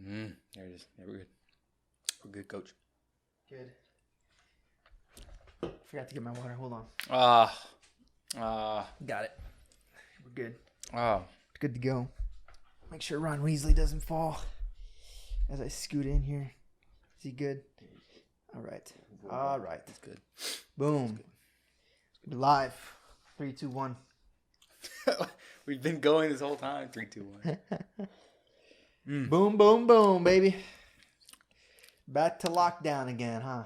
There it is. Yeah, we're good. We're good, coach. Good. Forgot to get my water. Hold on. Got it. We're good. Good to go. Make sure Ron Weasley doesn't fall as I scoot in here. Is he good? All right. All right. That's good. Boom. We're live. 3, 2, 1. We've been going this whole time. 3, 2, 1. Boom, boom, boom, baby. Back to lockdown again, huh?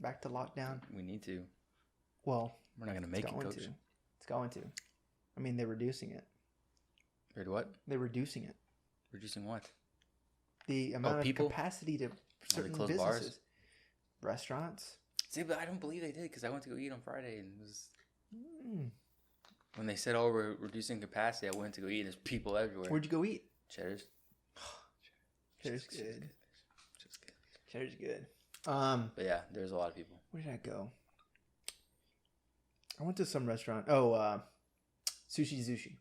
Back to lockdown. We need to. Well, we're not going to make it, coach. It's going to. I mean, they're reducing it. They're what? They're reducing it. Reducing what? The amount of capacity to certain businesses. Bars? Restaurants. See, but I don't believe they did because I went to go eat on Friday and it was... When they said, we're reducing capacity, I went to go eat and there's people everywhere. Where'd you go eat? Cheddar's. Cheddar's good. Cheddar's good. But yeah, there's a lot of people. Where did I go? I went to some restaurant. Oh, Sushi.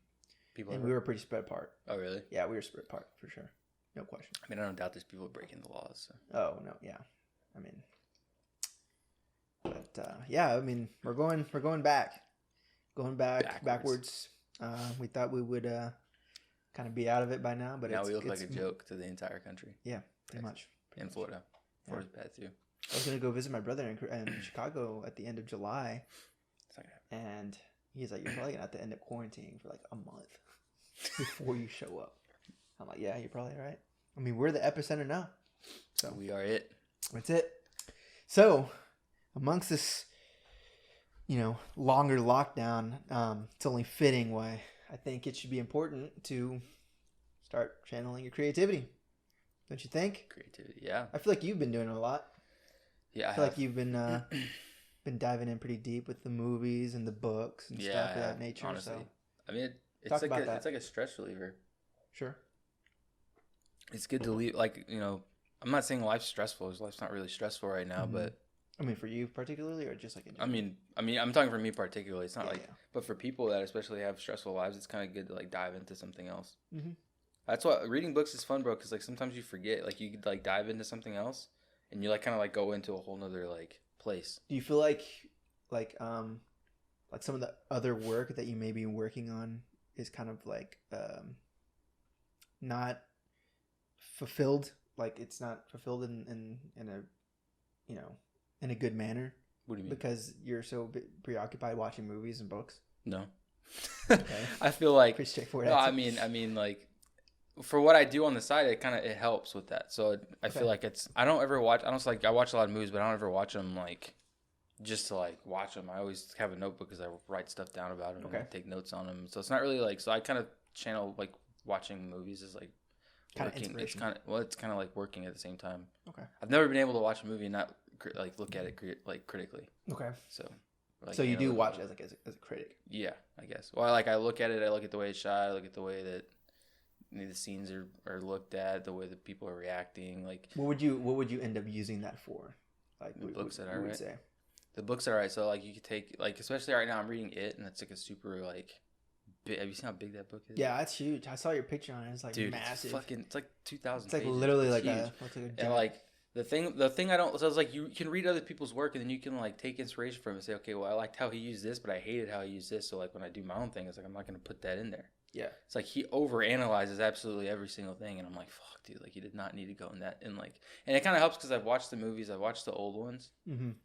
People. And we were pretty spread apart. Oh, really? Yeah, we were spread apart for sure. No question. I mean, I don't doubt there's people breaking the laws. So. Oh no, yeah. I mean, but yeah, I mean, we're going backwards. We thought we would kind of be out of it by now, but now we look like a joke to the entire country. Yeah, pretty much. In Florida. Florida's bad too. I was gonna go visit my brother in Chicago at the end of July, and he's like, "You're probably gonna have to end up quarantining for like a month before you show up." I'm like, "Yeah, you're probably right." I mean, we're the epicenter now, so we are it. That's it. So, amongst this, longer lockdown, it's only fitting why I think it should be important to start channeling your creativity. Don't you think? Creativity, yeah. I feel like you've been doing it a lot. Yeah, I feel like you've been diving in pretty deep with the movies and the books and stuff of that nature. Honestly, so. I mean, it's like a stress reliever. Sure. It's good to leave. Like, I'm not saying life's stressful. Life's not really stressful right now, but I mean, for you particularly, or just like in general? I mean, I'm talking for me particularly. It's not but for people that especially have stressful lives, it's kind of good to like dive into something else. Mm-hmm. That's why reading books is fun, bro. Because like sometimes you forget, like you could like dive into something else, and you like kind of like go into a whole nother like place. Do you feel like some of the other work that you may be working on is kind of like not fulfilled? Like it's not fulfilled in a in a good manner? What do you mean? Because you're so preoccupied watching movies and books? No. Okay. I feel like pretty straightforward. No, I mean like for what I do on the side, it helps with that. So I feel like I watch a lot of movies, but I don't ever watch them like just to like watch them. I always have a notebook because I write stuff down about them and take notes on them. So it's not really like, so I kind of channel like watching movies is like kind of working. It's kind of like working at the same time. Okay. I've never been able to watch a movie and not like look at it like critically. Okay. So. Like, so you do watch it as a critic. Yeah, I guess. Well, I look at it. I look at the way it's shot. I look at the way that the scenes are looked at, the way that people are reacting. Like, what would you end up using that for? Like the books that I write. The books that I write. So like you could take like, especially right now I'm reading It, and it's like a super like. Have you seen how big that book is? Yeah, it's huge. I saw your picture on it. It's like massive. It's like 2,000. It's like pages. Literally it's like huge. And like. The thing I don't, so it's like you can read other people's work and then you can like take inspiration from it and say, okay, well, I liked how he used this, but I hated how he used this. So like when I do my own thing, it's like, I'm not going to put that in there. Yeah. It's like he overanalyzes absolutely every single thing. And I'm like, fuck, dude, like he did not need to go in that. And like, and it kind of helps because I've watched the movies, I've watched the old ones,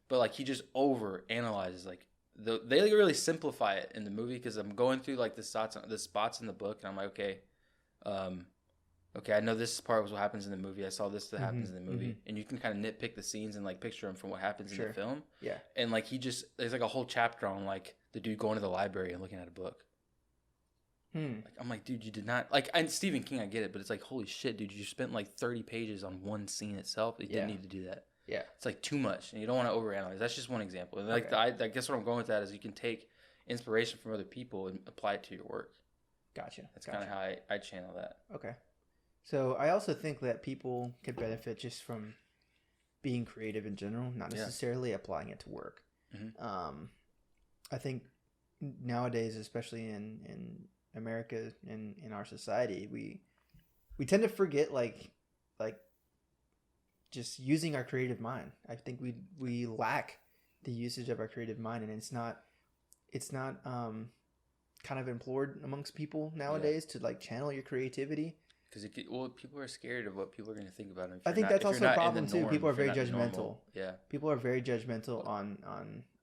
but like he just overanalyzes like they really simplify it in the movie because I'm going through like the spots in the book and I'm like, okay, I know this part was what happens in the movie. I saw this that happens in the movie. And you can kind of nitpick the scenes and like picture them from what happens in the film. Yeah. And like there's like a whole chapter on like the dude going to the library and looking at a book. Like I'm like, dude, you did not like, and Stephen King, I get it, but it's like, holy shit, dude, you spent like 30 pages on one scene itself. You didn't need to do that. Yeah. It's like too much and you don't want to overanalyze. That's just one example. And like I guess what I'm going with that is you can take inspiration from other people and apply it to your work. Gotcha. That's kind of how I channel that. Okay. So I also think that people could benefit just from being creative in general, not necessarily applying it to work. I think nowadays, especially in America and in our society, we tend to forget like like just using our creative mind. I think we lack the usage of our creative mind, and it's not kind of implored amongst people nowadays to like channel your creativity. Because people are scared of what people are going to think about them. I think that's also a problem too. People are very judgmental. Yeah, people are very judgmental on.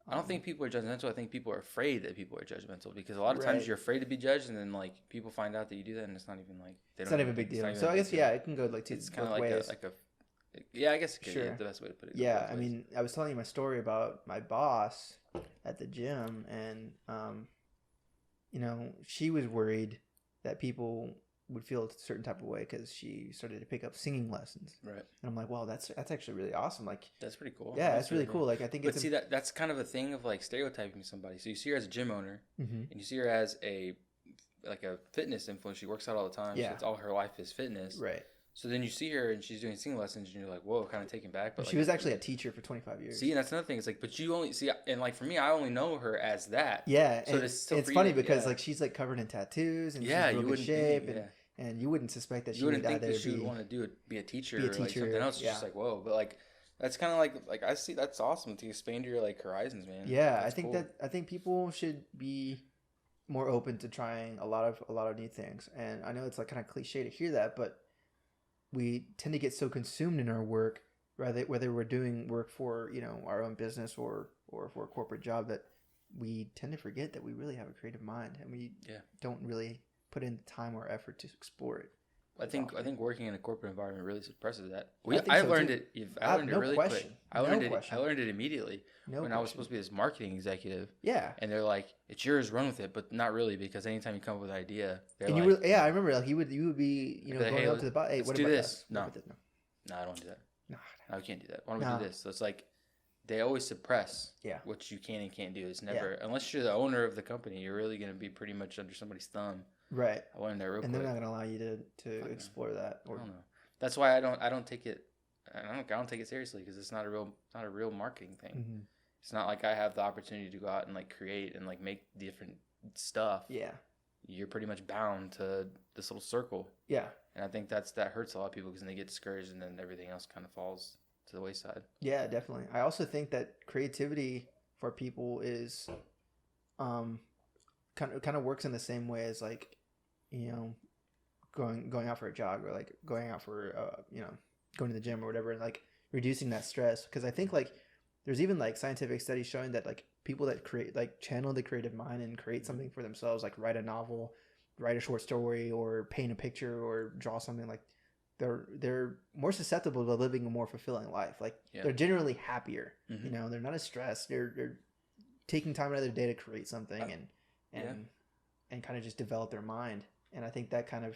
I don't think people are judgmental. I think people are afraid that people are judgmental, because a lot of times you're afraid to be judged, and then like people find out that you do that, and it's not even like it's not even a big deal. So I guess it can go like two. It's kind of like ways. I guess it could, yeah, the best way to put it. Yeah, I mean, I was telling you my story about my boss at the gym, and she was worried that people would feel a certain type of way because she started to pick up singing lessons. Right. And I'm like, well, that's actually really awesome. Like, that's pretty cool. Yeah, that's really cool. Like, I think that's kind of a thing of like stereotyping somebody. So you see her as a gym owner, and you see her as a fitness influencer. She works out all the time. Yeah. So it's all her life is fitness. Right. So then you see her and she's doing singing lessons, and you're like, whoa, kind of taken back. But she was actually a teacher for 25 years. See, and that's another thing. It's like, but you only see, and like for me, I only know her as that. Yeah. So it's funny because like she's like covered in tattoos and she's in real good shape. And you wouldn't suspect that she would think that she would want to be a teacher or like something else. It's just like, whoa. But like, that's kind of like I see, that's awesome to expand your like horizons, man. Yeah, I think people should be more open to trying a lot of new things. And I know it's like kind of cliche to hear that, but we tend to get so consumed in our work, whether we're doing work for our own business or for a corporate job, that we tend to forget that we really have a creative mind, and we don't really put in time or effort to explore it. I think working in a corporate environment really suppresses that. I learned it really quick. I learned it immediately when I was supposed to be this marketing executive. Yeah. And they're like, "It's yours, run with it," but not really, because anytime you come up with an idea, they're and like, I remember like you would be going up to the boss. Hey, what do this? No, I don't do that. No, we can't do that. Why don't we do this? So it's like they always suppress what you can and can't do. It's never unless you're the owner of the company, you're really going to be pretty much under somebody's thumb. Right. I learned that real quick. And they're not going to allow you to explore that. I don't know. That's why I don't take it. I don't take it seriously, because it's not a real marketing thing. Mm-hmm. It's not like I have the opportunity to go out and like create and like make different stuff. Yeah. You're pretty much bound to this little circle. Yeah. And I think that hurts a lot of people, because then they get discouraged, and then everything else kind of falls to the wayside. Yeah, definitely. I also think that creativity for people is kind of works in the same way as like, going out for a jog, or like going out for going to the gym or whatever, and like reducing that stress. Because I think like there's even like scientific studies showing that like people that create, like channel the creative mind and create something for themselves, like write a novel, write a short story, or paint a picture, or draw something, like they're more susceptible to living a more fulfilling life. Like they're generally happier. Mm-hmm. They're not as stressed. They're taking time out of their day to create something and kind of just develop their mind. And I think that kind of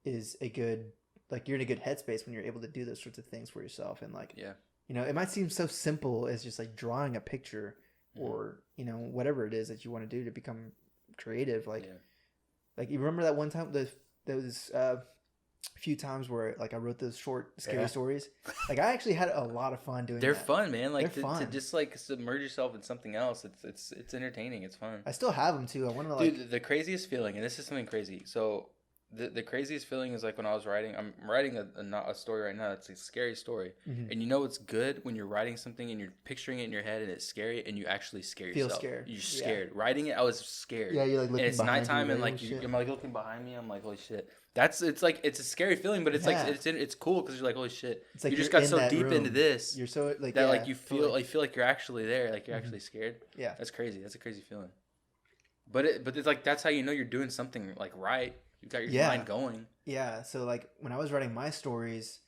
is a good, like, you're in a good headspace when you're able to do those sorts of things for yourself. And like, it might seem so simple as just like drawing a picture, or, whatever it is that you want to do to become creative. Like, like you remember that one time, there was a few times where like I wrote those short scary stories. Like I actually had a lot of fun doing. They're fun, man. Like to just like submerge yourself in something else. It's entertaining. It's fun. I still have them too. I want to like. Dude, the craziest feeling, and this is something crazy. So the craziest feeling is like when I was writing. I'm writing a story right now. It's a scary story, and it's good when you're writing something and you're picturing it in your head and it's scary, and you actually scare yourself. Feel scared. You're scared. Writing it, I was scared. Yeah, you're like looking. And it's nighttime, and like I'm like looking behind me. I'm like, holy shit. It's a scary feeling, but it's like it's cool, because you're like, holy shit. It's like you just got so deep into this. You're so like that like you feel like you're actually there, like you're actually scared. Yeah, that's crazy. That's a crazy feeling. But it's like that's how you know you're doing something like right. You've got your mind going. Yeah. So like when I was writing my stories,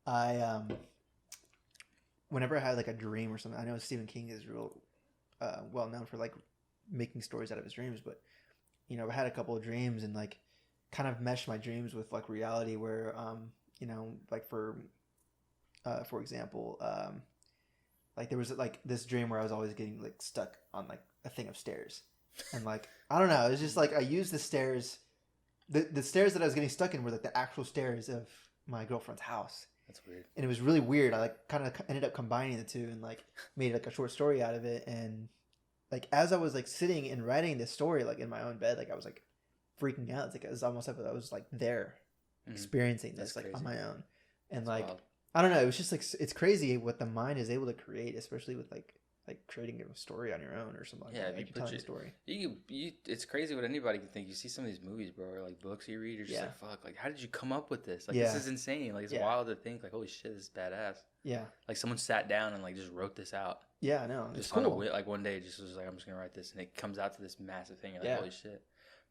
I whenever I had like a dream or something, I know Stephen King is real well known for like making stories out of his dreams, but I had a couple of dreams and like kind of meshed my dreams with like reality, where like for example, like there was like this dream where I was always getting like stuck on like a thing of stairs, and like I don't know, it was just like I used the stairs. The stairs that I was getting stuck in were like the actual stairs of my girlfriend's house. That's weird. And it was really weird. I like kind of ended up combining the two and like made like a short story out of it. And like as I was like sitting and writing this story like in my own bed, like I was like freaking out. It's like it was almost like I was like there experiencing this like on my own. And like, wild. I don't know. It was just like, it's crazy what the mind is able to create, especially with like creating a story on your own or something. Yeah, like that. Telling a story. It's crazy what anybody can think. You see some of these movies, bro, or like books you read, you're just like, fuck, like how did you come up with this? Like this is insane. Like it's wild to think, like holy shit, this is badass. Yeah. Like someone sat down and like just wrote this out. Yeah, I know. Just cool. Like one day, just was like, I'm just gonna write this, and it comes out to this massive thing. You're like, holy shit.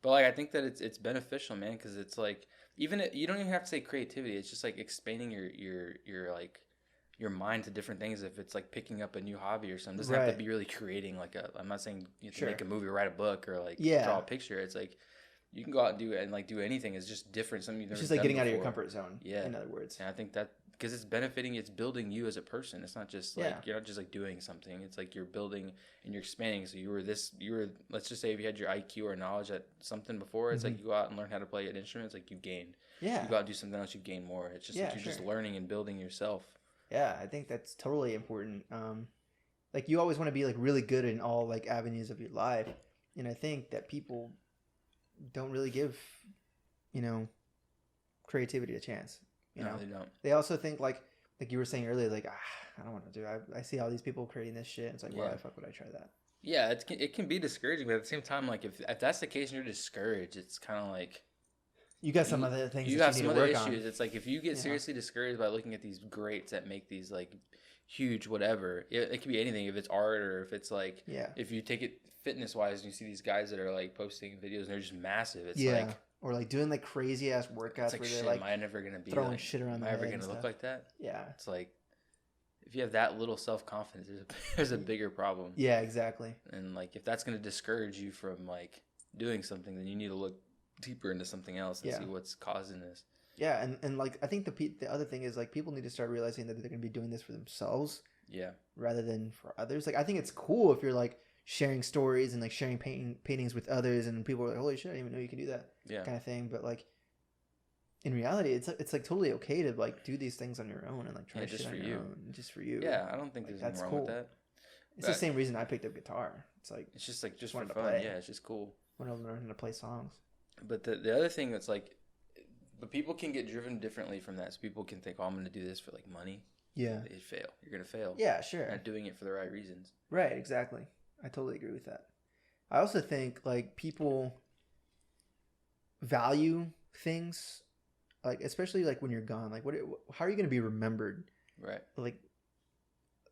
But like I think that it's beneficial, man, because it's like you don't even have to say creativity. It's just like expanding your like your mind to different things. If it's like picking up a new hobby or something, it doesn't have to be really creating like I'm not saying you have to make a movie or write a book or like draw a picture. It's like you can go out and do anything. It's just different. Something you've never done. It's just like getting out of your comfort zone. Yeah. In other words. And I think that because it's benefiting, it's building you as a person. It's not just like you're not just like doing something. It's like you're building and you're expanding. So you were let's just say if you had your IQ or knowledge at something before, it's like you go out and learn how to play an instrument. It's like you gained. Yeah. You go out and do something else, you gain more. It's just like you're just learning and building yourself. Yeah, I think that's totally important. Like you always want to be like really good in all like avenues of your life, and I think that people don't really give, creativity a chance. You know, they don't. They also think like you were saying earlier, like I don't want to do it. I see all these people creating this shit. It's like, why the fuck would I try that? Yeah, it can be discouraging, but at the same time, like if that's the case and you're discouraged, it's kind of like. You got some other things. You got some other issues. It's like if you get seriously discouraged by looking at these greats that make these like huge whatever, it could be anything. If it's art or if it's like if you take it fitness wise and you see these guys that are like posting videos and they're just massive. It's like or like doing like crazy ass workouts like, where they're like, am I never gonna be throwing shit around? Am I ever gonna look like that? Yeah, it's like if you have that little self confidence, there's a bigger problem. Yeah, exactly. And like if that's gonna discourage you from like doing something, then you need to look deeper into something else and see what's causing this. Yeah, and like I think the other thing is like people need to start realizing that they're going to be doing this for themselves. Yeah. Rather than for others. Like I think it's cool if you're like sharing stories and like sharing paintings with others and people are like, holy shit, I didn't even know you can do that. Yeah. Kind of thing. But like in reality, it's like totally okay to like do these things on your own and like try shit on your own, just for you. Yeah, I don't think there's anything wrong with that. It's the same reason I picked up guitar. It's like it's just for fun. Yeah, it's just cool. When I learn how to play songs. But the other thing that's like, but people can get driven differently from that. So people can think, oh, I'm going to do this for like money. Yeah. They fail. You're going to fail. Yeah, sure. You're not doing it for the right reasons. Right, exactly. I totally agree with that. I also think like people value things, like especially like when you're gone. Like how are you going to be remembered? Right. Like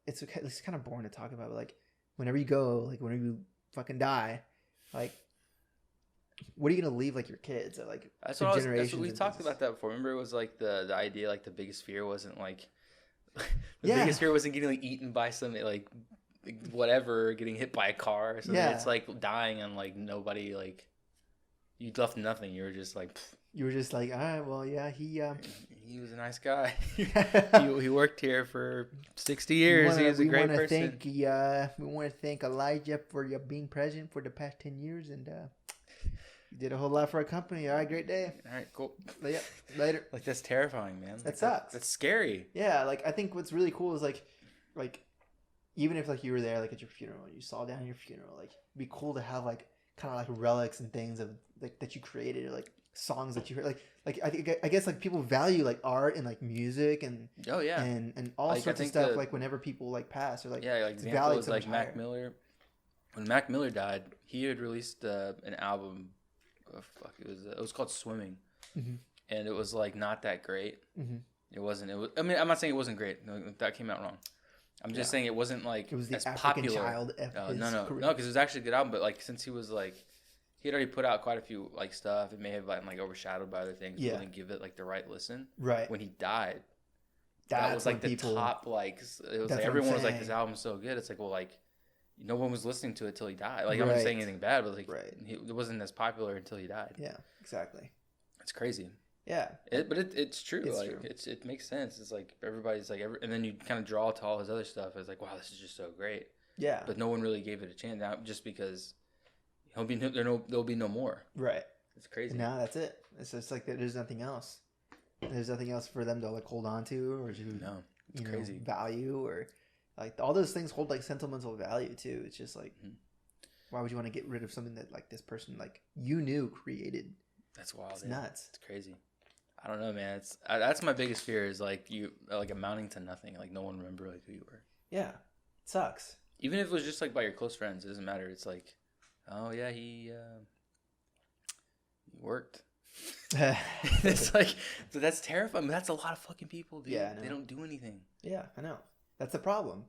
it's kind of boring to talk about, but like whenever you go, like whenever you fucking die, like what are you gonna leave like your kids? Or, like that's what we talked about that before. Remember, it was like the idea like the biggest fear wasn't like biggest fear wasn't getting like eaten by some like whatever, getting hit by a car or something. Yeah. It's like dying and like nobody like you left nothing. You were just like. Pfft. You were just like, all right, well, yeah, he was a nice guy. he worked here for 60 years. He was a great person. We want to thank Elijah for being president for the past 10 years, and you did a whole lot for our company. All right, great day. All right, cool. Yeah, later. Like that's terrifying, man. That sucks. That's scary. Yeah, like I think what's really cool is like even if like you were there like at your funeral, you saw down your funeral, like it'd be cool to have like kind of like relics and things of like that you created or like. Songs that you heard, like I guess like people value like art and like music and and all like, sorts of stuff like whenever people like pass or like example was like Mac Miller. When Mac Miller died, he had released an album. It was called Swimming, and it was like not that great. It wasn't. It was. I mean, I'm not saying it wasn't great. No, that came out wrong. I'm just saying it wasn't like it was the as African popular. Child no, because it was actually a good album. But like since he was like. He had already put out quite a few like stuff. It may have been like overshadowed by other things. Yeah. Didn't give it like the right listen. Right. When he died, that was like the top like it was like everyone was like this album's so good. It's like well like no one was listening to it till he died. Like I'm not saying anything bad, but like it wasn't as popular until he died. Yeah, exactly. It's crazy. Yeah. But it's true. It's like true. It makes sense. It's like everybody's like and then you kind of draw to all his other stuff. It's like wow, this is just so great. Yeah. But no one really gave it a chance now just because. There'll be no more. Right. It's crazy. No, that's it. It's just like there's nothing else. There's nothing else for them to like hold on to or to crazy. Value or like all those things hold like sentimental value too. It's just like why would you want to get rid of something that like this person like you knew created? That's wild. It's nuts. It's crazy. I don't know, man. That's my biggest fear is like you like amounting to nothing. Like no one remember like who you were. Yeah, it sucks. Even if it was just like by your close friends, it doesn't matter. It's like, oh yeah, he worked. It's like that's terrifying. I mean, that's a lot of fucking people, dude. Yeah, they don't do anything. Yeah, I know. That's the problem.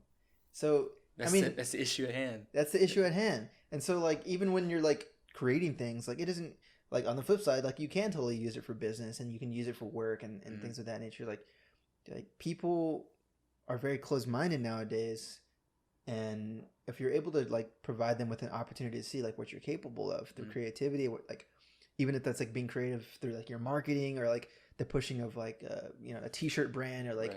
So that's that's the issue at hand. That's the issue at hand. And so like even when you're like creating things, like it isn't like on the flip side, like you can totally use it for business and you can use it for work and things of that nature. Like people are very closed-minded nowadays, and if you're able to like provide them with an opportunity to see like what you're capable of through creativity, like even if that's like being creative through like your marketing or like the pushing of like a t-shirt brand or like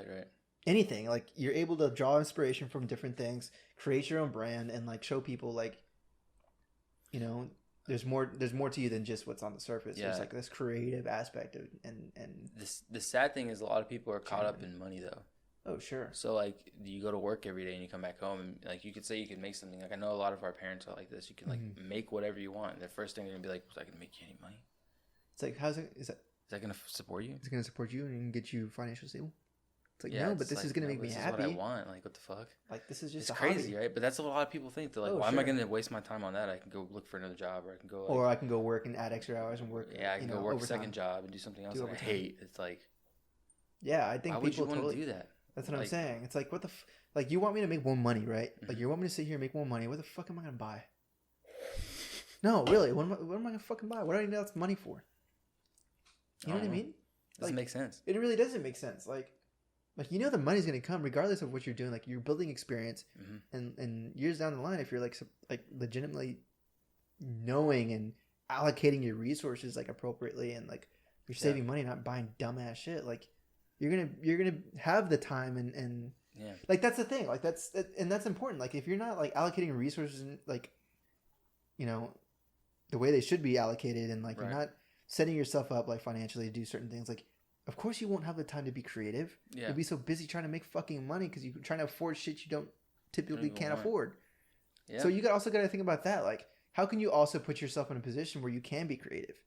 anything, like you're able to draw inspiration from different things, create your own brand, and like show people like there's more to you than just what's on the surface. There's like this creative aspect of and the sad thing is a lot of people are caught up in money though. Oh sure. So like you go to work every day and you come back home and like you could say you could make something. Like I know a lot of our parents are like this. You can like make whatever you want. The first thing they're gonna be like, was I gonna make you any money? It's like is that gonna support you? Is it gonna support you and get you financially stable? It's like no, but this is gonna make me happy. This is what I want. Like what the fuck? Like this is just it's crazy, right? But that's what a lot of people think. They're like, why am I gonna waste my time on that? I can go look for another job, or I can go or I can go work and add extra hours and work. Yeah, I can go work a second job and do something else that I hate. It's like, yeah, I think why would you want to do that? That's what I'm saying. It's like, what the like, you want me to make more money, right? Like, you want me to sit here and make more money. What the fuck am I going to buy? No, really. What am I going to fucking buy? What do I need that money for? You know what I mean? Doesn't make sense. It really doesn't make sense. Like the money's going to come regardless of what you're doing. Like, you're building experience. And years down the line, if you're, like legitimately knowing and allocating your resources, like, appropriately and, like, you're saving money, not buying dumbass shit, like, you're gonna have the time and like that's the thing, like that's important. Like if you're not like allocating resources like the way they should be allocated, and like you're not setting yourself up like financially to do certain things, like of course you won't have the time to be creative. You'll be so busy trying to make fucking money because you're trying to afford shit you don't typically can't afford. So you also got to think about that. Like how can you also put yourself in a position where you can be creative?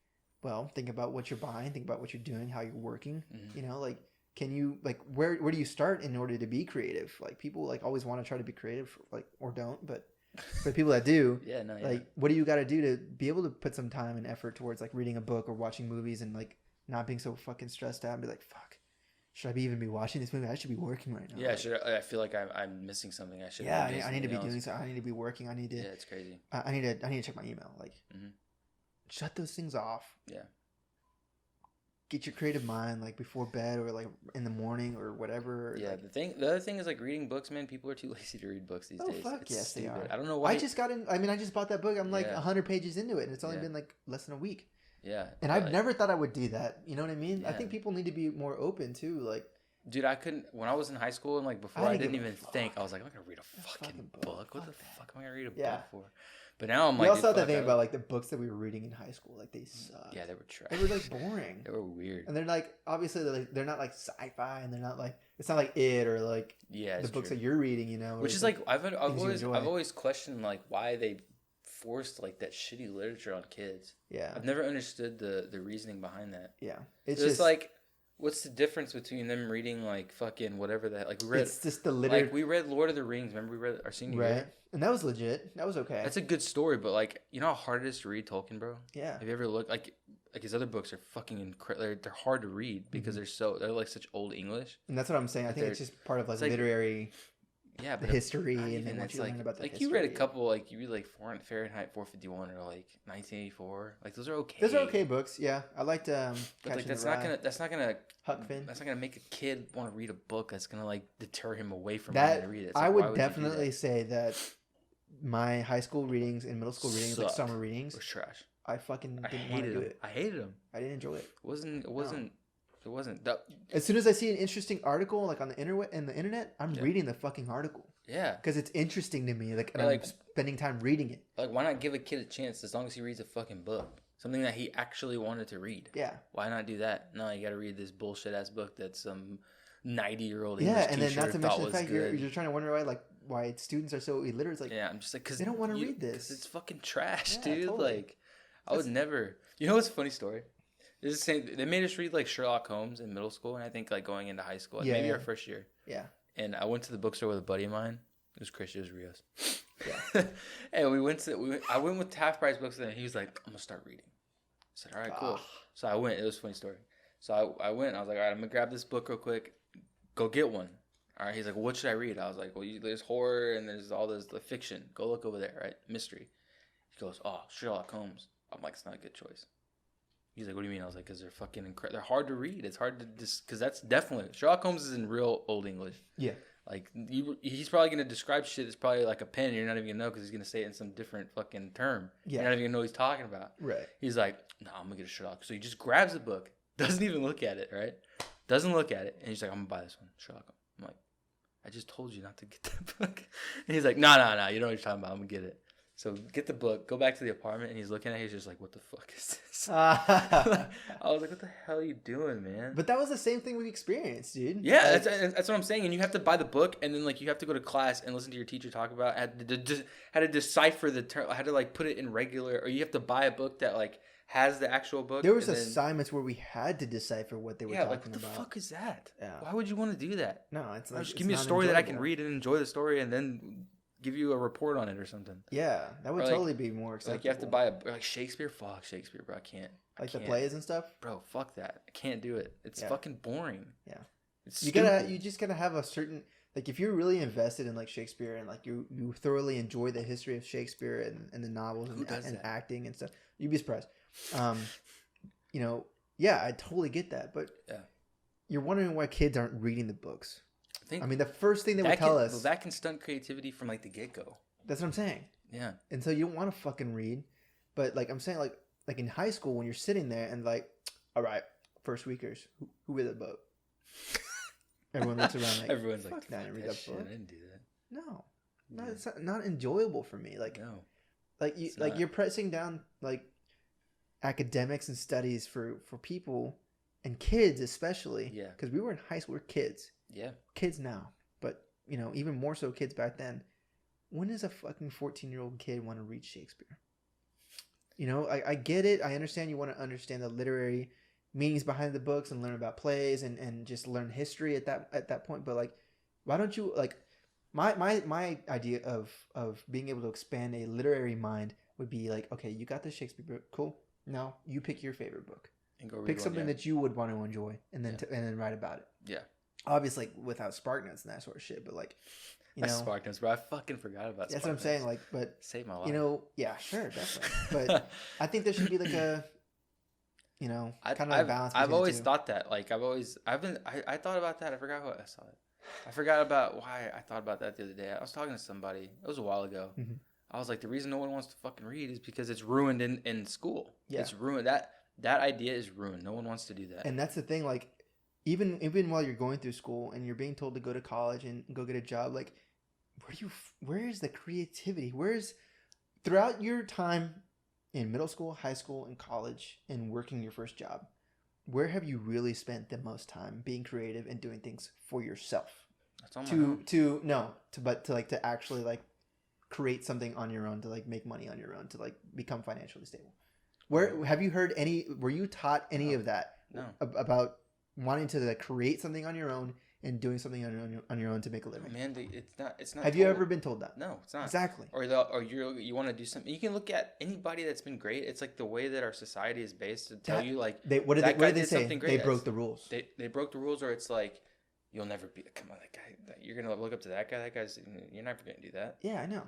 Well, think about what you're buying, think about what you're doing, how you're working. Like can you like where do you start in order to be creative? Like people like always want to try to be creative, like or don't, but for people that do, like what do you got to do to be able to put some time and effort towards like reading a book or watching movies and like not being so fucking stressed out and be like, fuck, should I even be watching this movie? I should be working right now. Yeah, like, I feel like I'm missing something. I should. Yeah, I need to be doing something. I need to be working. I need to. Yeah, it's crazy. I need to check my email. Like, shut those things off. Yeah. Get your creative mind like before bed or like in the morning or whatever. Yeah, like, the other thing is like reading books, man. People are too lazy to read books these days. Oh fuck, yes they are. I don't know why. I just bought that book. I'm like 100 pages into it, and it's only been like less than a week. Yeah, and I've never thought I would do that. You know what I mean? Yeah. I think people need to be more open too. Like, dude, I couldn't when I was in high school and like before I didn't even think. I was like, I'm not gonna read a fucking book. What the fuck am I gonna read a book for? But now I'm like, we also had that thing about like the books that we were reading in high school. Like they sucked. Yeah, they were trash. They were like boring. They were weird. And they're like obviously they're not like sci-fi, and they're not like it's not like It or like the books that you're reading. You know, which is like I've always questioned like why they forced like that shitty literature on kids. Yeah, I've never understood the reasoning behind that. Yeah, it's just like. What's the difference between them reading like fucking whatever that like we read? It's just the literature. Like we read Lord of the Rings. Remember we read our senior year, and that was legit. That was okay. That's a good story, but like you know how hard it is to read Tolkien, bro. Yeah. Have you ever looked like his other books are fucking incredible? They're hard to read because they're like such old English. And that's what I'm saying. I think it's just part of like literary. Yeah, but history and then what you learn about the history. You read a couple like you read like Fahrenheit 451 or like 1984. Like those are okay. Those are okay books. Yeah, I liked. But like that's not gonna Huck Finn. That's not gonna make a kid want to read a book. That's gonna like deter him away from wanting to read it. I would definitely say that my high school readings and middle school readings, like summer readings, were trash. I fucking didn't want to do it. I hated them. I didn't enjoy it. It wasn't. As soon as I see an interesting article like on the internet, I'm reading the fucking article. Yeah, because it's interesting to me. Like, and I'm spending time reading it. Like, why not give a kid a chance as long as he reads a fucking book, something that he actually wanted to read? Yeah. Why not do that? No, you got to read this bullshit ass book that some 90-year-old English and then not to mention the fact you're trying to wonder why students are so illiterate. It's like, yeah, I'm just like because they don't want to read this. It's fucking trash, dude. Totally. Like, I would never. You know what's a funny story? It's the same. They made us read like Sherlock Holmes in middle school, and I think like going into high school, maybe our first year. Yeah. And I went to the bookstore with a buddy of mine. It was Chris. It was Rios. Yeah. And I went with half price books, and he was like, "I'm gonna start reading." I said, "All right, cool." So I went. It was a funny story. So I went. I was like, "All right, I'm gonna grab this book real quick. Go get one." All right. He's like, well, "What should I read?" I was like, "Well, there's horror and there's all this fiction. Go look over there, right? Mystery." He goes, "Oh, Sherlock Holmes." I'm like, "It's not a good choice." He's like, "What do you mean?" I was like, "Because they're fucking they're hard to read. It's hard to just because that's definitely Sherlock Holmes is in real old English. Yeah, like he's probably gonna describe shit that's probably like a pen. And you're not even gonna know because he's gonna say it in some different fucking term. Yeah, you're not even gonna know what he's talking about. Right. He's like, "No, I'm gonna get a Sherlock." So he just grabs the book, doesn't even look at it, right? Doesn't look at it, and he's like, "I'm gonna buy this one, Sherlock." I'm like, "I just told you not to get that book." And he's like, "No, you don't know what you're talking about. I'm gonna get it." So get the book, go back to the apartment, and he's looking at it. He's just like, "What the fuck is this?" I was like, "What the hell are you doing, man?" But that was the same thing we experienced, dude. Yeah, like, that's what I'm saying. And you have to buy the book, and then like you have to go to class and listen to your teacher talk about how to decipher the term, how to like put it in regular, or you have to buy a book that like has the actual book. There was assignments where we had to decipher what they were talking about. What the fuck is that? Yeah. Why would you want to do that? No, it's like just give me a story that I can read and enjoy the story, and then give you a report on it or something. Yeah, that would totally be more acceptable. Like you have to buy like Shakespeare. Fuck Shakespeare, bro. I can't. The plays and stuff. Bro, fuck that. I can't do it. It's fucking boring. Yeah. It's you just gotta have a certain like if you're really invested in like Shakespeare and like you thoroughly enjoy the history of Shakespeare and the novels and acting and stuff, you'd be surprised. I totally get that, but you're wondering why kids aren't reading the books. I mean, the first thing they would tell us that can stunt creativity from like the get go. That's what I'm saying. Yeah. And so you don't want to fucking read, but like I'm saying, like in high school when you're sitting there and like, all right, first weekers, who read the book? Everyone looks around like everyone's like, I didn't read that book. I didn't do that. No, it's not enjoyable for me. Like, no, like you're pressing down like academics and studies for people and kids especially. Yeah. Because we were in high school, we're kids. Yeah. Kids now, but even more so kids back then. When does a fucking 14-year-old kid want to read Shakespeare? I get it. I understand you want to understand the literary meanings behind the books and learn about plays and just learn history at that point. But like, why don't you like my idea of being able to expand a literary mind would be like, okay, you got the Shakespeare book, cool. Now you pick your favorite book and go read pick something that you would want to enjoy and then and then write about it. Yeah. Obviously without SparkNotes and that sort of shit, but like, SparkNotes, bro. I fucking forgot about. That's what I'm saying. Like, but save my life. Yeah, sure, definitely. But I think there should be like a, kind of a balance. I've always thought that. Like, I thought about that. I forgot what I saw it. I forgot about why I thought about that the other day. I was talking to somebody. It was a while ago. Mm-hmm. I was like, the reason no one wants to fucking read is because it's ruined in school. Yeah. It's ruined. That idea is ruined. No one wants to do that. And that's the thing. Like, even while you're going through school and you're being told to go to college and go get a job, like, where is the creativity? Throughout your time in middle school, high school, and college, and working your first job, where have you really spent the most time being creative and doing things for yourself? That's on my own. To actually like create something on your own, to like make money on your own, to like become financially stable. Where have you heard were you taught any of that? No. About wanting to like create something on your own and doing something on your own to make a living? Man, it's not. Have you ever been told that? No, it's not. Exactly. Or you want to do something. You can look at anybody that's been great. It's like the way that our society is based to tell you like what did they say? They broke the rules. They broke the rules, or it's like you'll never be. Come on, that guy. You're gonna look up to that guy. That guy's. You're never gonna do that. Yeah, I know.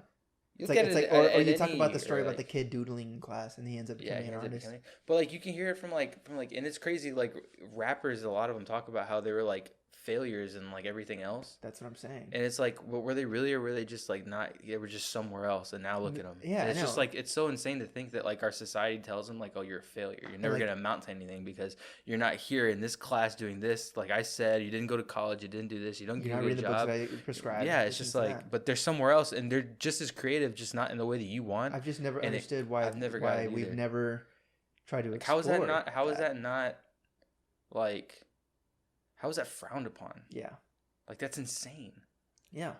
Or you talk about the story about the kid doodling in class and he ends up becoming an artist. But like you can hear it from like, and it's crazy. Like rappers, a lot of them talk about how they were like failures and like everything else. That's what I'm saying. And it's like, well, were they really, or were they just like not? They were just somewhere else, and now look at them. Yeah, and it's just like it's so insane to think that like our society tells them like, oh, you're a failure. You're never gonna amount to anything because you're not here in this class doing this. Like I said, you didn't go to college, you didn't do this, you don't get a job. The books I prescribed. Yeah, it's just like, but they're somewhere else, and they're just as creative, just not in the way that you want. I've just never understood why we've never tried to explore. How is that not like? How is that frowned upon? Yeah. Like, that's insane. Yeah.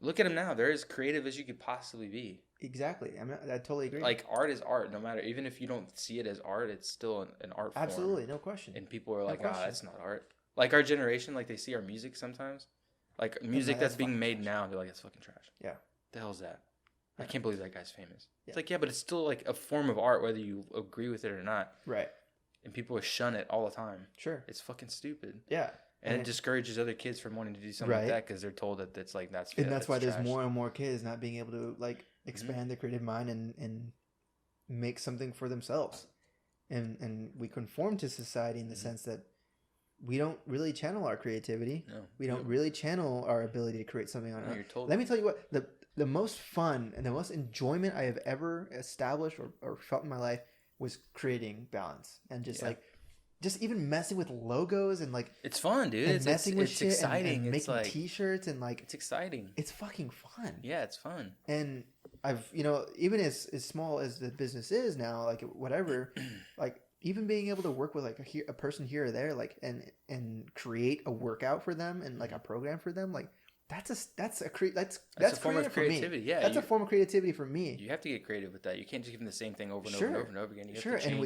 Look at them now. They're as creative as you could possibly be. Exactly. I totally agree. Like, art is art. No matter, even if you don't see it as art, it's still an art form. Absolutely, no question. And people are like, that's not art. Like, our generation, like, they see our music sometimes. Like, music that's being made now, they're like, it's fucking trash. Yeah. The hell's that? I can't believe that guy's famous. Yeah. It's like, yeah, but it's still, like, a form of art, whether you agree with it or not. Right. And people shun it all the time. Sure. It's fucking stupid. Yeah. And it discourages other kids from wanting to do something like that because they're told that it's like, that's and that's why there's more and more kids not being able to, like, expand their creative mind and make something for themselves. And we conform to society in the sense that we don't really channel our creativity. No. We don't really channel our ability to create something on it. Let me tell you what, the most fun and the most enjoyment I have ever established or felt in my life was creating balance and just like just even messing with logos and like it's fun, dude. And messing with shit exciting. And making t-shirts and like it's exciting. It's fucking fun. Yeah, it's fun. And I've even as small as the business is now, like whatever, like even being able to work with like a person here or there, like and create a workout for them and like a program for them, like that's a form of creativity. Yeah, that's a form of creativity for me. You have to get creative with that. You can't just give them the same thing over and over and over and over again. You have to change. And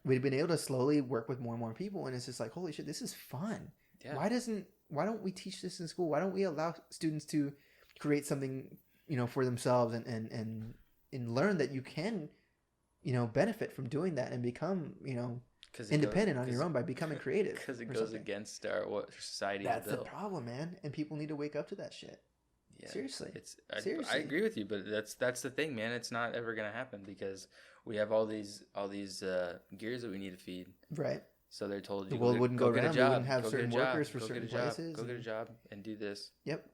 we've been able to slowly work with more and more people, and it's just like, holy shit, this is fun. Yeah. Why don't we teach this in school? Why don't we allow students to create something for themselves and learn that you can benefit from doing that and become independent on your own by becoming creative. Because it goes against what society is built. That's the problem, man. And people need to wake up to that shit. Yeah, seriously. Seriously. I agree with you, but that's the thing, man. It's not ever gonna happen because we have all these gears that we need to feed. Right. So they're told the world wouldn't go around. We wouldn't have certain workers for certain places. Go get a job and do this. Yep.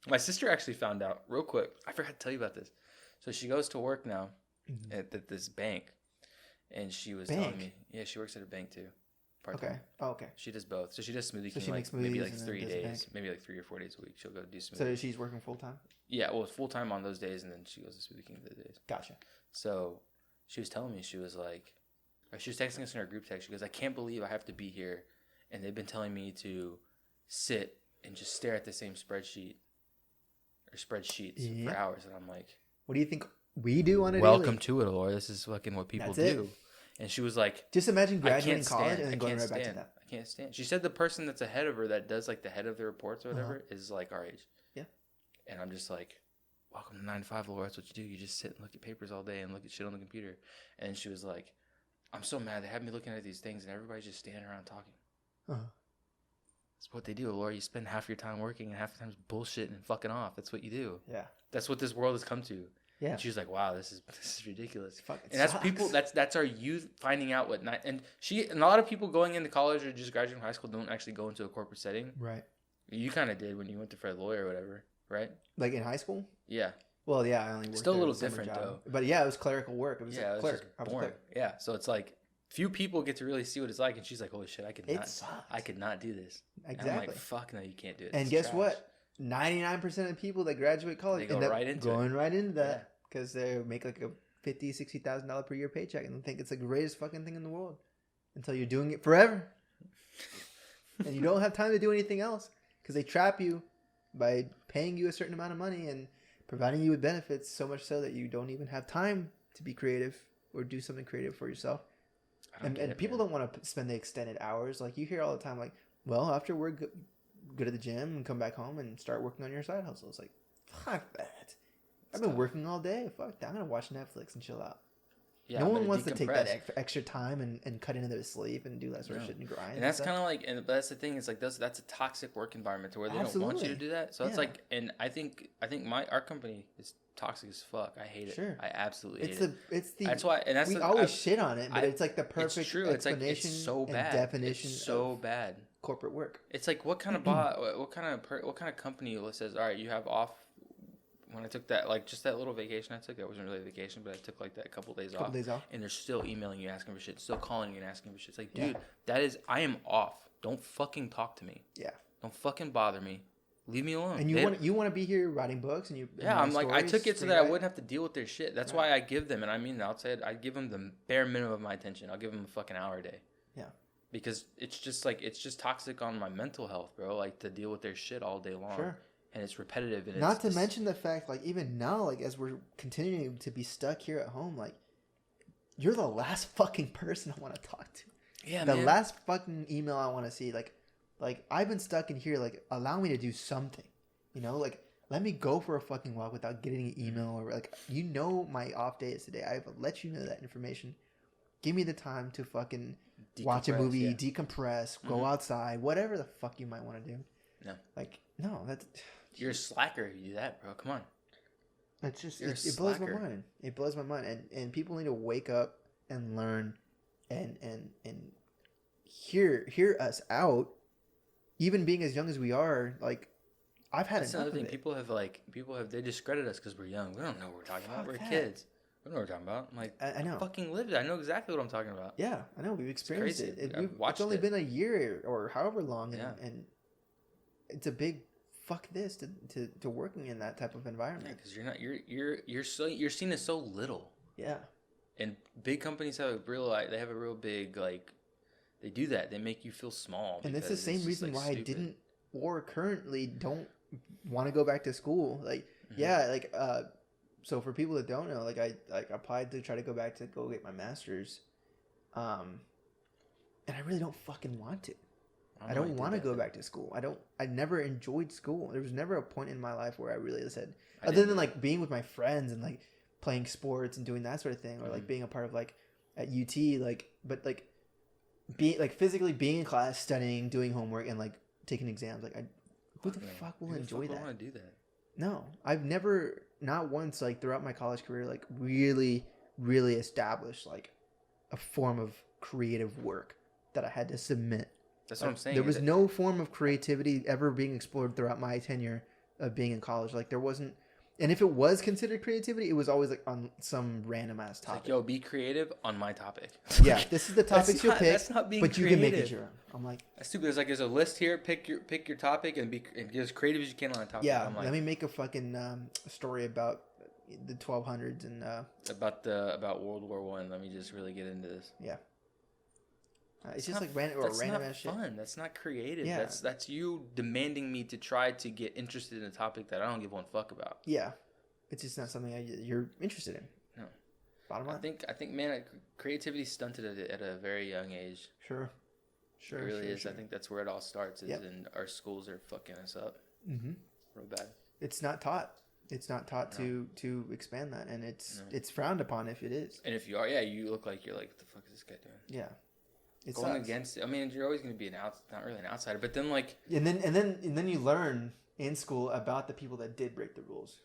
My sister actually found out real quick. I forgot to tell you about this. So she goes to work now at this bank. And she was telling me, she works at a bank too. Part-time. Okay. Oh, okay. She does both. So she does smoothie king makes maybe like 3 days, maybe like 3 or 4 days a week. She'll go do smoothies. So she's working full time? Yeah, well, full time on those days, and then she goes to smoothie king the other days. Gotcha. So she was telling me, she was texting us in our group text. She goes, I can't believe I have to be here, and they've been telling me to sit and just stare at the same spreadsheets for hours, and I'm like, what do you think we do on a Welcome to it, Laura. This is fucking what people do. And she was like, just imagine graduating college and then going right back to that. I can't stand. She said the person that's ahead of her that does like the head of the reports or whatever is like our age. Yeah. And I'm just like, welcome to 9 to 5, Laura. That's what you do. You just sit and look at papers all day and look at shit on the computer. And she was like, I'm so mad. They have me looking at these things and everybody's just standing around talking. That's what they do, Laura. You spend half your time working and half the time bullshitting and fucking off. That's what you do. Yeah. That's what this world has come to. Yeah. And she was like, "Wow, this is ridiculous." And that's people. That's our youth finding out what not. And a lot of people going into college or just graduating from high school don't actually go into a corporate setting. Right. You kind of did when you went to Fred Lawyer or whatever, right? Like in high school. Yeah. Well, yeah, I only worked still a little different though. But yeah, it was clerical work. It was like clerk. I was boring. Yeah. So it's like few people get to really see what it's like, and she's like, "Holy shit, I could not do this." Exactly. And I'm like, "Fuck no, you can't do it." And guess what? 99% of the people that graduate college end up going right into that. Because they make like a $50,000, $60,000 per year paycheck and think it's the greatest fucking thing in the world until you're doing it forever. And you don't have time to do anything else because they trap you by paying you a certain amount of money and providing you with benefits, so much so that you don't even have time to be creative or do something creative for yourself. And people don't want to spend the extended hours. Like you hear all the time, like, well, after work, go to the gym and come back home and start working on your side hustle. It's like, fuck that. I've been working all day. Fuck that. I'm going to watch Netflix and chill out. Yeah, no one wants to take that extra time and cut into their sleep and do that sort of shit and grind. And that's kind of like, and that's the thing. It's like that's a toxic work environment to where they don't want you to do that. So it's like, and I think our company is toxic as fuck. I hate it. Sure. I absolutely hate it. That's why, and that's we always shit on it, but it's like the perfect explanation it's so bad. And definition. It's so bad. Corporate work. It's like what kind of company says, all right, you have off. When I took that, like, just that little vacation I took, that wasn't really a vacation, but I took, like, that couple days off. And they're still emailing you, asking for shit, still calling you and asking for shit. It's like, dude, I am off. Don't fucking talk to me. Yeah. Don't fucking bother me. Leave me alone. And you want to be here writing books and you. Yeah, I'm like, I took it so that I wouldn't have to deal with their shit. That's why I give them, and I mean, I'll say it, I give them the bare minimum of my attention. I'll give them a fucking hour a day. Yeah. Because it's just toxic on my mental health, bro. Like, to deal with their shit all day long. Sure. and it's repetitive. And not to mention the fact, like, even now, like, as we're continuing to be stuck here at home, like, you're the last fucking person I want to talk to. Yeah, the last fucking email I want to see. Like I've been stuck in here. Like, allow me to do something. You know, like, let me go for a fucking walk without getting an email, or like, my off day is today. I've let you know that information. Give me the time to fucking watch a movie, decompress, go outside, whatever the fuck you might want to do. No. Like, no, that's... You're a slacker if you do that, bro. Come on. It's just... It blows my mind. It blows my mind. And people need to wake up and learn and hear us out. Even being as young as we are, like, I've had That's another thing. People have they discredit us because we're young. We don't know what we're talking about. We're kids. We don't know what we're talking about. I'm like, I know. I fucking lived it. I know exactly what I'm talking about. Yeah, I know. We've experienced it. It's only been a year or however long, and it's a big fuck this to working in that type of environment. Because you're seen as so little. Yeah. And big companies have a real big, like, they do that. They make you feel small. And that's the same reason why stupid. I didn't or currently don't want to go back to school. Like, so for people that don't know, like, I applied to try to go get my master's, and I really don't fucking want to. I don't want to go back to school. I never enjoyed school. There was never a point in my life where I really said, other than like being with my friends and like playing sports and doing that sort of thing, or like being a part of like at UT, like, but like being like physically being in class, studying, doing homework, and like taking exams. Like, who the fuck will enjoy that? I want to do that. No, I've never, not once, like throughout my college career, like really, really established like a form of creative work that I had to submit. That's what I'm saying. There was no form of creativity ever being explored throughout my tenure of being in college. Like, there wasn't, and if it was considered creativity, it was always like on some random ass topic. Like, yo, be creative on my topic. Yeah, this is the topics you'll pick. That's not being creative. You can make it your own. I'm like, that's stupid. There's a list here. Pick your topic and be as creative as you can on a topic. Yeah, let me make a fucking story about the 1200s and about World War I. Let me just really get into this. Yeah. It's just like random ass shit. That's not fun. That's not creative. Yeah. That's you demanding me to try to get interested in a topic that I don't give one fuck about. Yeah. It's just not something you're interested in. No. Bottom line. I think, man, creativity stunted at a very young age. Sure. It really is. Sure. I think that's where it all starts, and our schools are fucking us up. Mm-hmm. Real bad. It's not taught. It's not taught to expand that, and it's frowned upon if it is. And if you are, you look like you're like, what the fuck is this guy doing? Yeah. It's going against it. I mean, you're always going to be not really an outsider, but then like, and then you learn in school about the people that did break the rules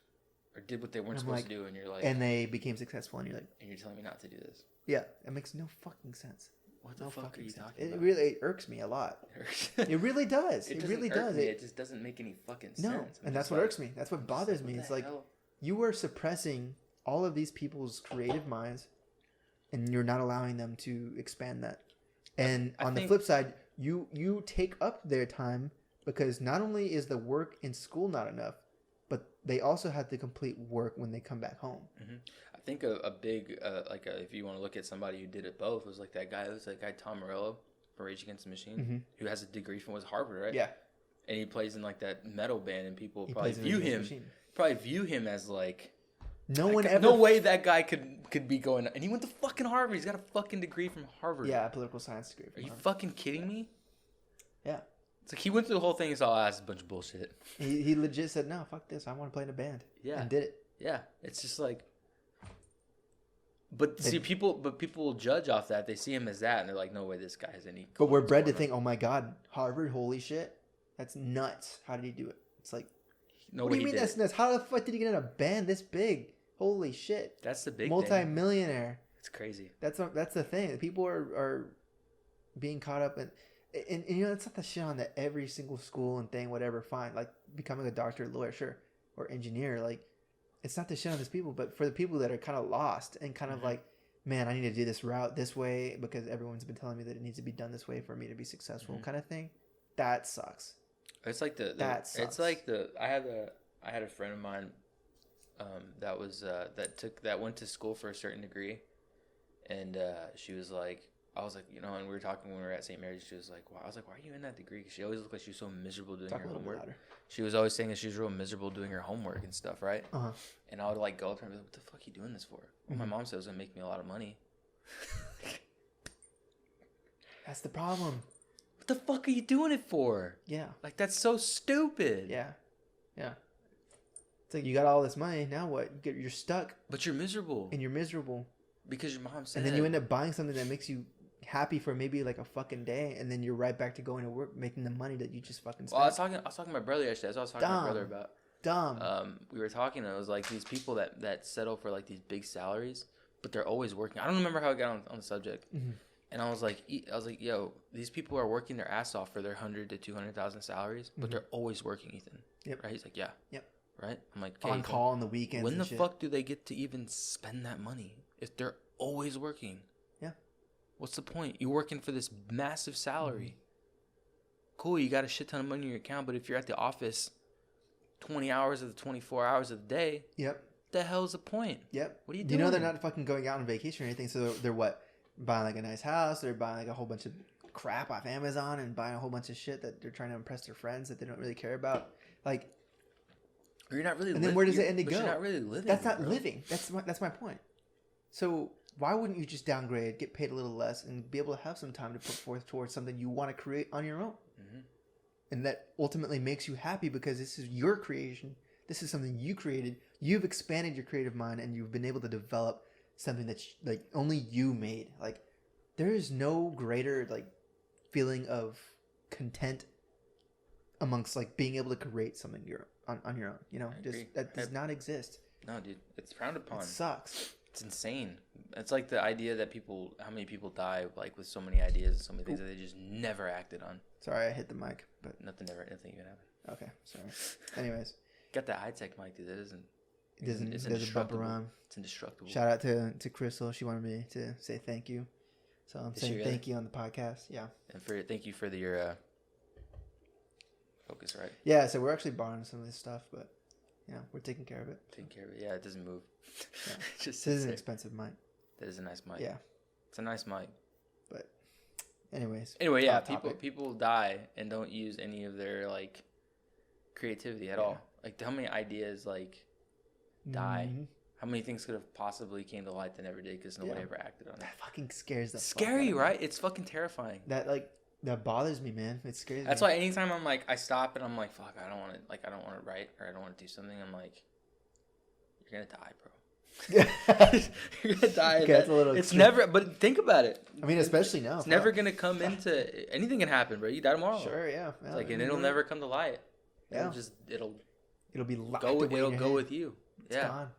or did what they weren't supposed to do, and you're like, and they became successful, and you're like, and you're telling me not to do this. Yeah, it makes no fucking sense. What the fuck are you talking about? It really irks me a lot. It really does. It really does. It just doesn't make any fucking sense. No, and that's what irks me. That's what bothers me. It's like you are suppressing all of these people's creative minds, and you're not allowing them to expand that. And on the flip side, you take up their time because not only is the work in school not enough, but they also have to complete work when they come back home. Mm-hmm. I think a big, if you want to look at somebody who did it both, was like that guy. It was that guy Tom Marilla from Rage Against the Machine, who has a degree from Harvard, right? Yeah. And he plays in like that metal band, and people probably view him as like. No way that guy could be going. And he went to fucking Harvard. He's got a fucking degree from Harvard. Yeah, a political science degree. Are you fucking kidding me? Yeah. It's like he went through the whole thing and saw, that's a bunch of bullshit. He legit said, no, fuck this. I want to play in a band. Yeah. And did it. Yeah. It's just like. But people will judge off that. They see him as that, and they're like, no way this guy has any. But we're bred to think, oh my God, Harvard, holy shit. That's nuts. How did he do it? It's like, what do you mean that's nuts? How the fuck did he get in a band this big? Holy shit. That's the big multi-millionaire. It's crazy. That's the thing. People are being caught up in, and you know, it's not the shit on that every single school and thing, whatever, fine. Like becoming a doctor, lawyer, sure. Or engineer. Like, it's not the shit on these people, but for the people that are kind of lost and kind of like, man, I need to do this route this way because everyone's been telling me that it needs to be done this way for me to be successful kind of thing. That sucks. It's like it's like I had a friend of mine that went to school for a certain degree, and she was like, I was like, you know, and we were talking when we were at St. Mary's. She was like, "Wow." I was like, "Why are you in that degree?" Because she always looked like she was so miserable doing her homework. She was always saying that she was real miserable doing her homework and stuff, right? And I would like go up to her and be like, "What the fuck are you doing this for?" Well, my mom said it was gonna make me a lot of money. That's the problem. What the fuck are you doing it for? Yeah. Like, that's so stupid. Yeah. Yeah. It's like, you got all this money, now what? You're stuck. But you're miserable. And you're miserable. Because your mom said. And then you end up buying something that makes you happy for maybe like a fucking day, and then you're right back to going to work, making the money that you just fucking spent. Well, I was talking to my brother yesterday. That's what I was talking to my brother about. We were talking, and it was like these people that settle for like these big salaries, but they're always working. I don't remember how I got on the subject. And I was like, yo, these people are working their ass off for their 100 to 200,000 salaries, but they're always working, Ethan. Yep. Right? He's like, yeah. Yep. Right? I'm like, on call on the weekends. When the fuck do they get to even spend that money if they're always working? Yeah. What's the point? You're working for this massive salary. Cool, you got a shit ton of money in your account, but if you're at the office 20 hours of the 24 hours of the day, the hell's the point? Yep. What are you doing? You know they're not fucking going out on vacation or anything, so they're what? Buying like a nice house, they're buying like a whole bunch of crap off Amazon and buying a whole bunch of shit that they're trying to impress their friends that they don't really care about. Like, or you're not really. And then where does it end to go? You're not really living. That's not living. That's my point. So why wouldn't you just downgrade, get paid a little less, and be able to have some time to put forth towards something you want to create on your own, and that ultimately makes you happy because this is your creation. This is something you created. You've expanded your creative mind, and you've been able to develop something that like only you made. Like, there is no greater like feeling of content amongst like being able to create something on your own. You know, just that does not exist. No, dude, it's frowned upon. It sucks. It's insane. It's like the idea that how many people die like with so many ideas and so many things that they just never acted on. Sorry, I hit the mic, but nothing even happened. Okay, sorry. Anyways, got that high-tech mic, dude. That isn't. It doesn't bump around. It's indestructible. Shout out to Crystal. She wanted me to say thank you, so I'm saying thank you on the podcast. Yeah. And thank you for your focus, right? Yeah. So we're actually borrowing some of this stuff, but we're taking care of it. Yeah, it doesn't move. Yeah. This is an expensive mic. That is a nice mic. Yeah. It's a nice mic. But anyway, yeah. People die and don't use any of their like creativity at all. Like, how many ideas like die? How many things could have possibly came to light that never did because nobody ever acted on it? That fucking scares the scary, fuck out right? It's fucking terrifying. That bothers me, man. It scares me. That's why anytime I'm like, I stop and I'm like, fuck, I don't want to write or I don't want to do something. I'm like, you're gonna die, bro. You're gonna die. Okay, that's a little. It's never. But think about it. I mean, especially now. It's never gonna come into anything. Can happen, bro. You die tomorrow. Sure, yeah. It's like, and it'll never come to light. Yeah. It'll be locked away. It'll go with you. It's gone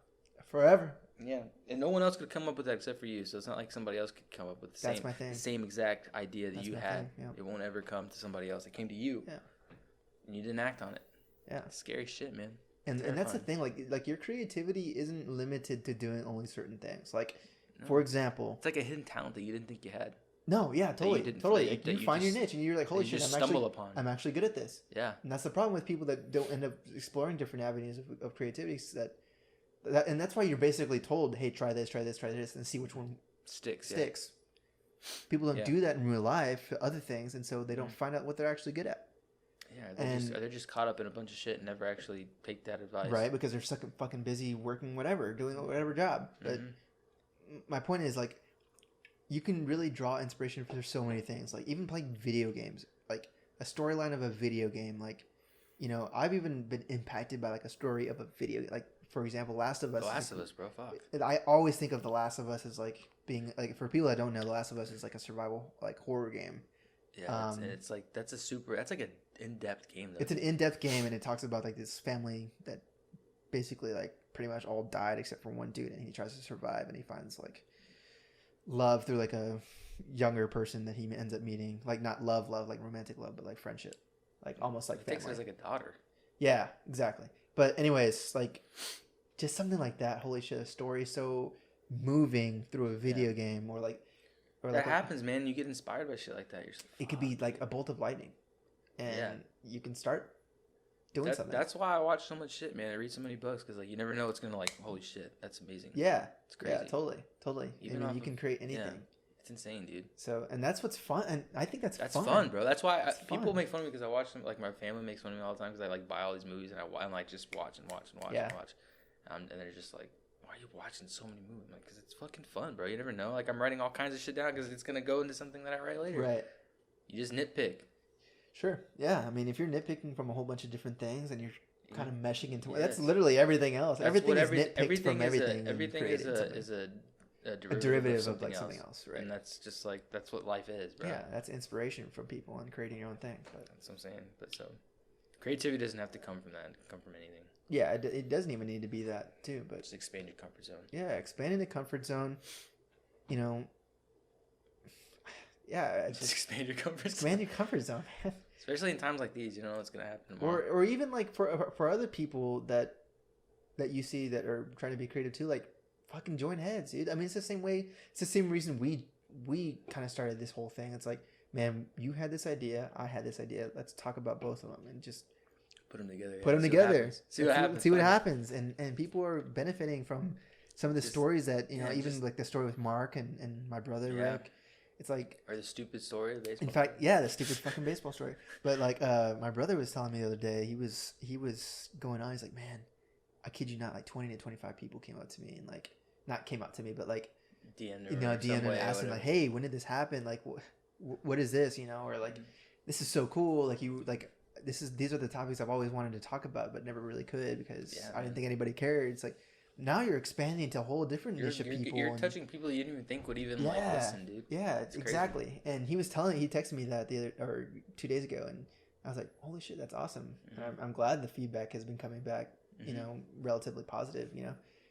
forever. Yeah, and no one else could come up with that except for you. So it's not like somebody else could come up with the same exact idea that you had. Yeah. It won't ever come to somebody else. It came to you. Yeah. And you didn't act on it. Yeah. It's scary shit, man. And that's the thing. Like your creativity isn't limited to doing only certain things. Like, for example, it's like a hidden talent that you didn't think you had. No, yeah, totally. You find your niche, and you're like, holy shit, I'm actually good at this. Yeah. And that's the problem with people that don't end up exploring different avenues of creativity. And that's why you're basically told, hey, try this, and see which one sticks. Yeah. People don't do that in real life for other things, and so they don't find out what they're actually good at. Yeah, they're just caught up in a bunch of shit and never actually take that advice. Right, because they're fucking busy working doing whatever job. But my point is, like, you can really draw inspiration for so many things. Like, even playing video games, like a storyline of a video game. Like, I've even been impacted by like a story of a video. Like, for example, Last of Us. The Last of Us, bro. Fuck. I always think of The Last of Us as like being like, for people that don't know, The Last of Us is like a survival like horror game. Yeah, it's like that's like an in-depth game. Though. It's an in-depth game, and it talks about like this family that basically like pretty much all died except for one dude, and he tries to survive, and he finds like love through like a younger person that he ends up meeting. Like, not love like romantic love, but like friendship, like almost like family. Takes her as like a daughter. Yeah, exactly. But anyways, like just something like that. Holy shit, a story so moving through a video game, or that happens, man. You get inspired by shit like that. You're just like, it could be like a bolt of lightning, and you can start doing something. That's why I watch so much shit, man. I read so many books because like you never know what's gonna like. Holy shit, that's amazing. Yeah, it's crazy. Yeah, totally. Even you can create anything. It's insane, dude. So, and that's what's fun, and I think that's fun, bro. That's why people make fun of me because I watch them. Like my family makes fun of me all the time because I like buy all these movies and I like just watch and watch and watch and watch, and they're just like, "Why are you watching so many movies?" I'm like, "Because it's fucking fun, bro. You never know. Like I'm writing all kinds of shit down because it's gonna go into something that I write later. Right. You just nitpick. Sure. Yeah. I mean, if you're nitpicking from a whole bunch of different things and you're kind of meshing into that's literally everything else. That's everything is nitpicked from everything. Everything is a derivative of like something else, right? And that's just like that's what life is, bro. Yeah, that's inspiration from people and creating your own thing. But that's what I'm saying. But so, creativity doesn't have to come from that. It can come from anything. Yeah, it doesn't even need to be that too. But just expand your comfort zone. Yeah, expanding the comfort zone. You know. Yeah, just expand your comfort zone. Expand your comfort zone, man. Especially in times like these, you know what's gonna happen tomorrow. Or even like for other people that you see that are trying to be creative too, like fucking join heads, dude. I mean, it's the same way. It's the same reason we kind of started this whole thing. It's like, man, you had this idea, I had this idea. Let's talk about both of them and just put them together. Put them together. See what happens. See what happens. And people are benefiting from some of the stories that even like the story with Mark and my brother Rick. It's like, or the stupid story of baseball. In fact, yeah, the stupid fucking baseball story. But like, my brother was telling me the other day, he was going on. He's like, man, I kid you not, like 20 to 25 people came up to me and like, not came up to me, but like, DM'd and asked him like, hey, when did this happen? Like, what is this? Or like, this is so cool. Like these are the topics I've always wanted to talk about, but never really could because I didn't think anybody cared. It's like, now you're expanding to a whole different niche of people. You're touching people you didn't even think would even like listen, dude. Yeah, exactly. And he texted me that 2 days ago, and I was like, holy shit, that's awesome. Mm-hmm. And I'm glad the feedback has been coming back, relatively positive,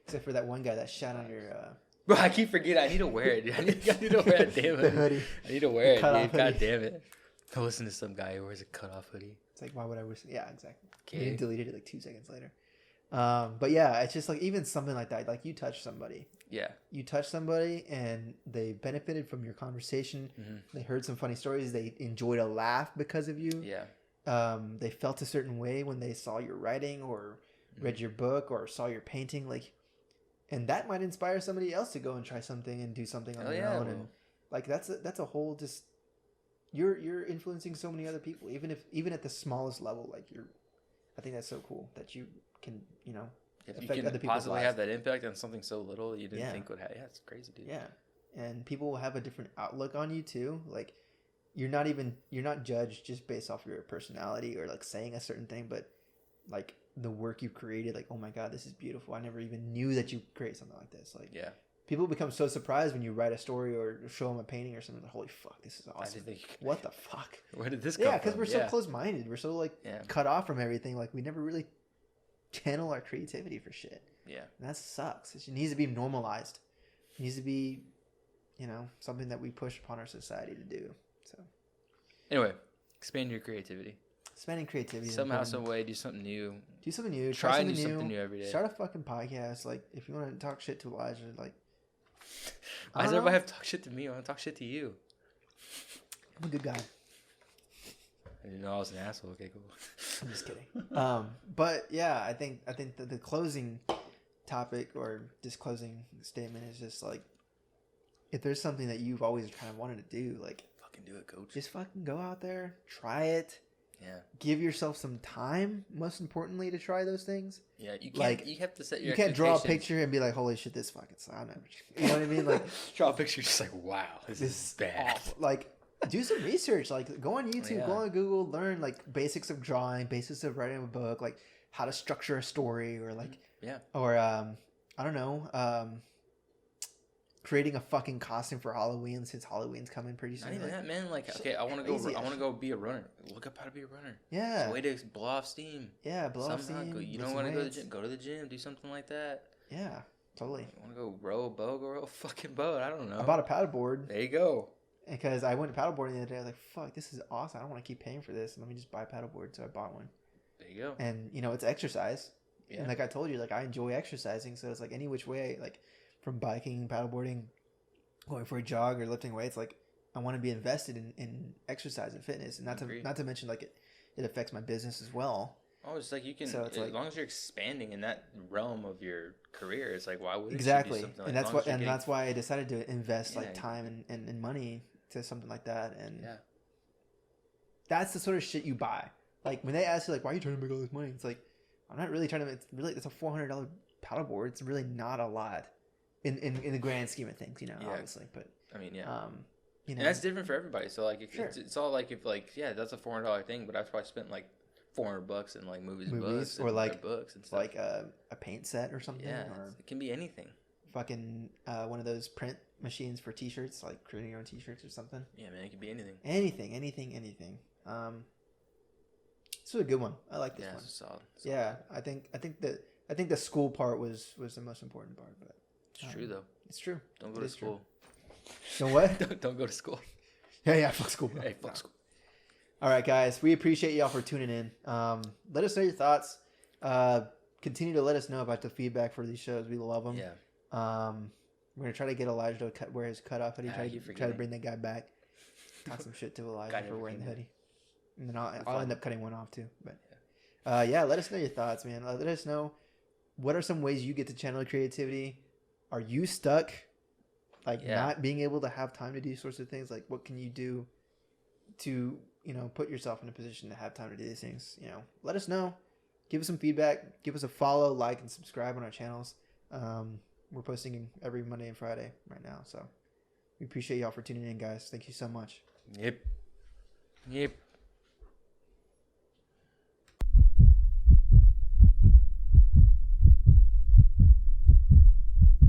except for that one guy that shat on your... Bro, I keep forgetting. I need to wear it, dude. I need to wear it, damn it. The hoodie. I need to wear it, dude. God damn it. I listen to some guy who wears a cutoff hoodie. It's like, why would I wish... Yeah, exactly. Okay. He deleted it like 2 seconds later. But yeah, it's just like even something like that, like you touch somebody. Yeah. You touch somebody and they benefited from your conversation. Mm-hmm. They heard some funny stories. They enjoyed a laugh because of you. Yeah. They felt a certain way when they saw your writing or read your book or saw your painting. Like, and that might inspire somebody else to go and try something and do something on their own. And like, that's a whole just, you're influencing so many other people, even at the smallest level. Like I think that's so cool that you can, if you can possibly have that impact on something so little you didn't think would have. Yeah, it's crazy, dude. Yeah, and people will have a different outlook on you too. Like, you're not judged just based off your personality or like saying a certain thing, but like the work you created. Like, oh my god, this is beautiful. I never even knew that you create something like this. Like, yeah. People become so surprised when you write a story or show them a painting or something. Like, holy fuck, this is awesome. What the fuck? Where did this come from? Yeah, because we're so close-minded. We're so like cut off from everything. Like, we never really channel our creativity for shit. Yeah. And that sucks. It needs to be normalized. It needs to be, something that we push upon our society to do. So, anyway, expand your creativity. Expanding creativity. Somehow, some way, do something new. Do something new. Try and do something new every day. Start a fucking podcast. Like, if you want to talk shit to Elijah, like, why does everybody have to talk shit to me? I want to talk shit to you. I'm a good guy. I didn't know I was an asshole. Okay, cool. I'm just kidding. But yeah, I think the closing topic or disclosing statement is just like, if there's something that you've always kind of wanted to do, like, fucking do it, coach. Just fucking go out there, try it. Yeah. Give yourself some time, most importantly, to try those things. Yeah, you can't. You have to set your. You can't draw a picture and be like, "Holy shit, this fucking sucks." You know what I mean? Like, draw a picture, just like, "Wow, this is bad." Awful. Like, do some research. Like, go on YouTube, go on Google, learn like basics of drawing, basics of writing a book, like how to structure a story, or like, or I don't know, creating a fucking costume for Halloween since Halloween's coming pretty soon. Not even that, man. Like, okay, I want to go be a runner. Look up how to be a runner. Yeah, it's a way to blow off steam. Yeah, blow off steam. You don't want to go to the gym? Go to the gym. Do something like that. Yeah, totally. You want to go row a boat? Go row a fucking boat. I don't know. I bought a paddleboard. There you go. Because I went paddleboarding the other day. I was like, fuck, this is awesome. I don't want to keep paying for this. Let me just buy a paddleboard. So I bought one. There you go. And, it's exercise. Yeah. And like I told you, like, I enjoy exercising. So it's like any which way, like from biking, paddleboarding, going for a jog or lifting weights, like I want to be invested in exercise and fitness. And not to mention, like, it affects my business as well. Oh, it's like you can, so it's as like, long as you're expanding in that realm of your career, it's like, why wouldn't exactly. you do something And that's that's why I decided to invest like time and money to something like that. And that's the sort of shit you buy. Like when they ask you like, why are you trying to make all this money? It's like, I'm not really trying to. It's a $400 paddleboard. It's really not a lot in the grand scheme of things, obviously. But I mean, and that's different for everybody. So like, it's all like if like that's a $400 thing, but I've probably spent like $400 in like movies and books, or like books and stuff. Like a paint set or something. Yeah, or it can be anything. Fucking one of those print machines for T-shirts, like creating your own T-shirts or something. Yeah, man, it can be anything. Anything. This was a good one. I like this one. Solid. Yeah, I think the school part was the most important part. But it's true though. It's true. Don't go to school. Don't what? don't go to school. Yeah. Fuck school. Bro. Hey, fuck school. All right, guys. We appreciate y'all for tuning in. Let us know your thoughts. Continue to let us know about the feedback for these shows. We love them. Yeah. We're gonna try to get Elijah to wear his cutoff hoodie. Try to bring that guy back. Talk some shit to Elijah for wearing the hoodie. And then I'll end up cutting one off too. But let us know your thoughts, man. Let us know what are some ways you get to channel creativity. Are you stuck, not being able to have time to do sorts of things? Like, what can you do to put yourself in a position to have time to do these things? Let us know. Give us some feedback. Give us a follow, like, and subscribe on our channels. We're posting every Monday and Friday right now, so we appreciate y'all for tuning in, guys. Thank you so much. Yep.